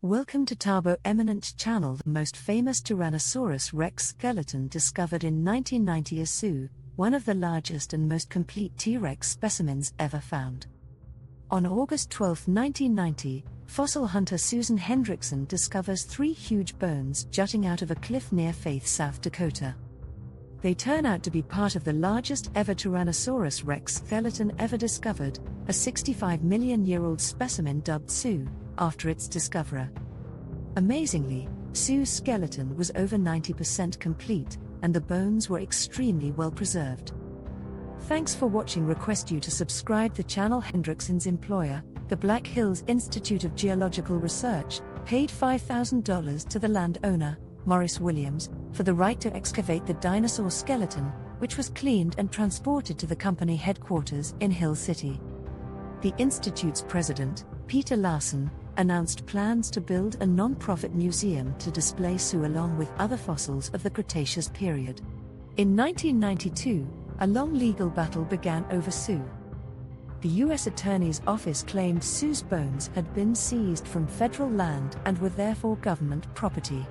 Welcome to Turbo Eminent Channel. The most famous Tyrannosaurus rex skeleton discovered in 1990 is Sue, one of the largest and most complete T-Rex specimens ever found. On August 12, 1990, fossil hunter Susan Hendrickson discovers 3 huge bones jutting out of a cliff near Faith, South Dakota. They turn out to be part of the largest ever Tyrannosaurus rex skeleton ever discovered, a 65-million-year-old specimen dubbed Sue, after its discoverer. Amazingly, Sue's skeleton was over 90% complete, and the bones were extremely well preserved. Thanks for watching. Request you to subscribe. The channel. Hendrickson's employer, the Black Hills Institute of Geological Research, paid $5,000 to the landowner, Morris Williams, for the right to excavate the dinosaur skeleton, which was cleaned and transported to the company headquarters in Hill City. The institute's president, Peter Larson, announced plans to build a non-profit museum to display Sue along with other fossils of the Cretaceous period. In 1992, a long legal battle began over Sue. The U.S. Attorney's Office claimed Sue's bones had been seized from federal land and were therefore government property.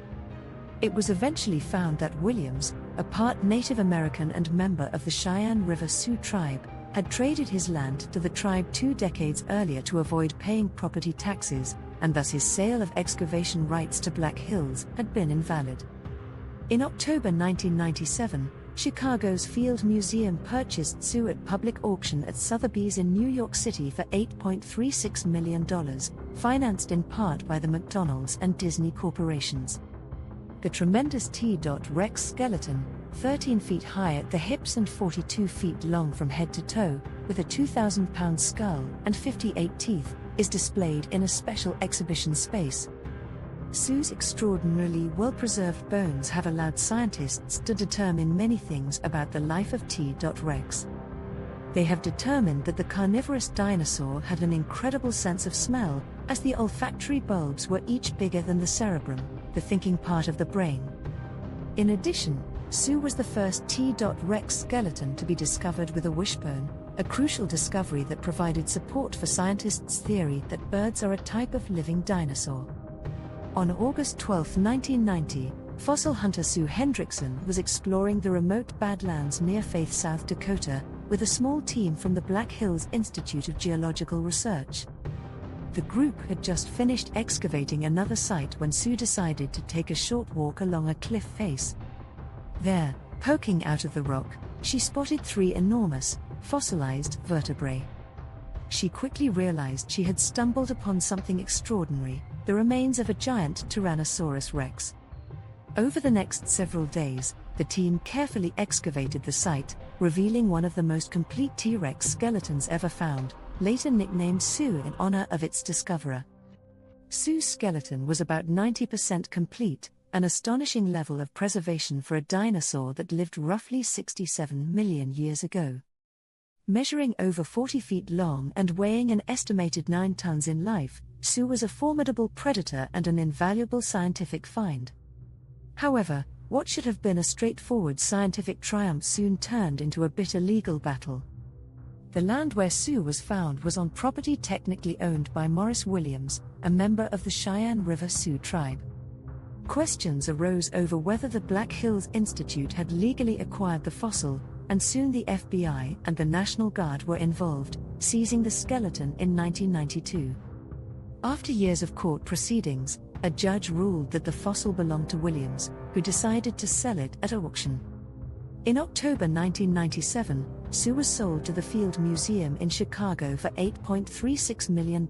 It was eventually found that Williams, a part Native American and member of the Cheyenne River Sioux tribe, had traded his land to the tribe 2 decades earlier to avoid paying property taxes, and thus his sale of excavation rights to Black Hills had been invalid. In October 1997, Chicago's Field Museum purchased Sue at public auction at Sotheby's in New York City for $8.36 million, financed in part by the McDonald's and Disney corporations. The tremendous T-Rex skeleton, 13 feet high at the hips and 42 feet long from head to toe, with a 2,000-pound skull and 58 teeth, is displayed in a special exhibition space. Sue's extraordinarily well-preserved bones have allowed scientists to determine many things about the life of T-Rex. They have determined that the carnivorous dinosaur had an incredible sense of smell, as the olfactory bulbs were each bigger than the cerebrum, the thinking part of the brain. In addition, Sue was the first T-Rex skeleton to be discovered with a wishbone, a crucial discovery that provided support for scientists' theory that birds are a type of living dinosaur. On August 12, 1990, fossil hunter Sue Hendrickson was exploring the remote Badlands near Faith, South Dakota, with a small team from the Black Hills Institute of Geological Research. The group had just finished excavating another site when Sue decided to take a short walk along a cliff face. There, poking out of the rock, she spotted 3 enormous, fossilized vertebrae. She quickly realized she had stumbled upon something extraordinary, the remains of a giant Tyrannosaurus rex. Over the next several days, the team carefully excavated the site, revealing one of the most complete T-Rex skeletons ever found, later nicknamed Sue in honor of its discoverer. Sue's skeleton was about 90% complete, an astonishing level of preservation for a dinosaur that lived roughly 67 million years ago. Measuring over 40 feet long and weighing an estimated 9 tons in life, Sue was a formidable predator and an invaluable scientific find. However, what should have been a straightforward scientific triumph soon turned into a bitter legal battle. The land where Sue was found was on property technically owned by Morris Williams, a member of the Cheyenne River Sioux tribe. Questions arose over whether the Black Hills Institute had legally acquired the fossil, and soon the FBI and the National Guard were involved, seizing the skeleton in 1992. After years of court proceedings, a judge ruled that the fossil belonged to Williams, who decided to sell it at auction. In October 1997, Sue was sold to the Field Museum in Chicago for $8.36 million,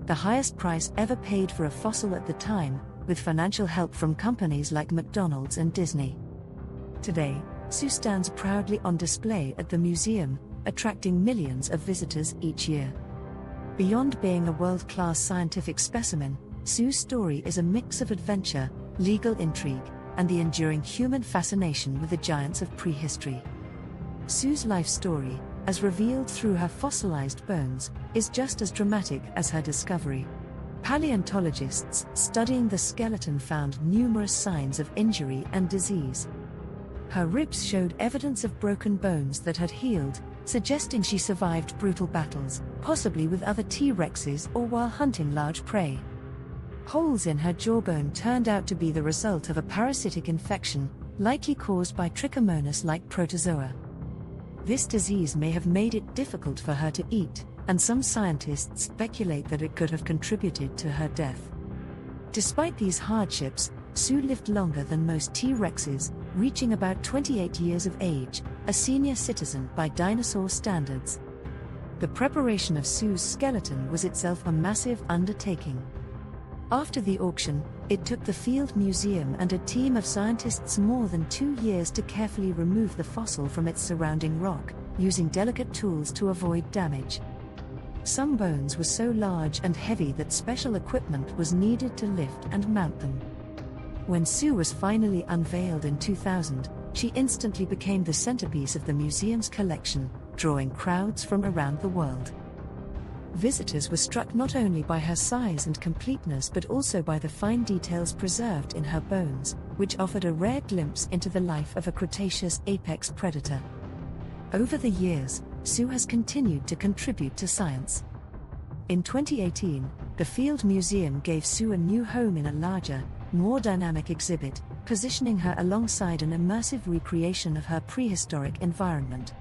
the highest price ever paid for a fossil at the time, with financial help from companies like McDonald's and Disney. Today, Sue stands proudly on display at the museum, attracting millions of visitors each year. Beyond being a world-class scientific specimen, Sue's story is a mix of adventure, legal intrigue, and the enduring human fascination with the giants of prehistory. Sue's life story, as revealed through her fossilized bones, is just as dramatic as her discovery. Paleontologists studying the skeleton found numerous signs of injury and disease. Her ribs showed evidence of broken bones that had healed, suggesting she survived brutal battles, possibly with other T-Rexes or while hunting large prey. Holes in her jawbone turned out to be the result of a parasitic infection, likely caused by Trichomonas-like protozoa. This disease may have made it difficult for her to eat, and some scientists speculate that it could have contributed to her death. Despite these hardships, Sue lived longer than most T-Rexes, reaching about 28 years of age, a senior citizen by dinosaur standards. The preparation of Sue's skeleton was itself a massive undertaking. After the auction, it took the Field Museum and a team of scientists more than 2 years to carefully remove the fossil from its surrounding rock, using delicate tools to avoid damage. Some bones were so large and heavy that special equipment was needed to lift and mount them. When Sue was finally unveiled in 2000, she instantly became the centerpiece of the museum's collection, drawing crowds from around the world. Visitors were struck not only by her size and completeness but also by the fine details preserved in her bones, which offered a rare glimpse into the life of a Cretaceous apex predator. Over the years, Sue has continued to contribute to science. In 2018, the Field Museum gave Sue a new home in a larger, more dynamic exhibit, positioning her alongside an immersive recreation of her prehistoric environment.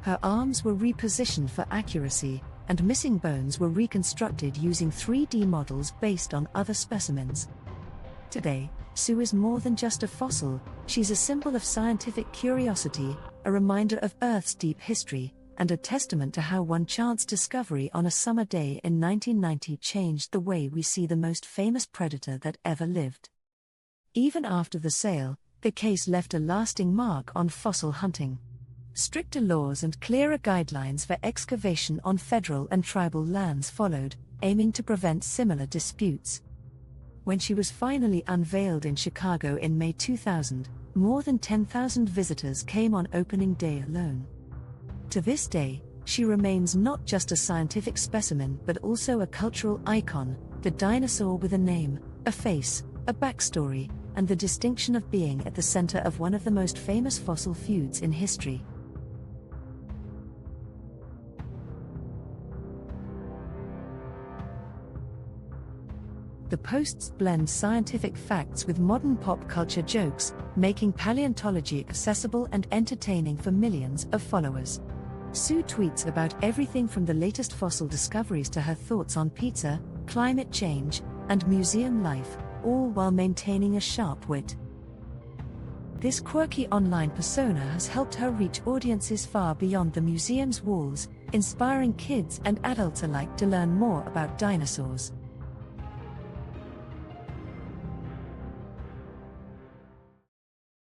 Her arms were repositioned for accuracy, and missing bones were reconstructed using 3D models based on other specimens. Today, Sue is more than just a fossil, she's a symbol of scientific curiosity, a reminder of Earth's deep history, and a testament to how one chance discovery on a summer day in 1990 changed the way we see the most famous predator that ever lived. Even after the sale, the case left a lasting mark on fossil hunting. Stricter laws and clearer guidelines for excavation on federal and tribal lands followed, aiming to prevent similar disputes. When she was finally unveiled in Chicago in May 2000, more than 10,000 visitors came on opening day alone. To this day, she remains not just a scientific specimen but also a cultural icon, the dinosaur with a name, a face, a backstory, and the distinction of being at the center of one of the most famous fossil feuds in history. The posts blend scientific facts with modern pop culture jokes, making paleontology accessible and entertaining for millions of followers. Sue tweets about everything from the latest fossil discoveries to her thoughts on pizza, climate change, and museum life, all while maintaining a sharp wit. This quirky online persona has helped her reach audiences far beyond the museum's walls, inspiring kids and adults alike to learn more about dinosaurs.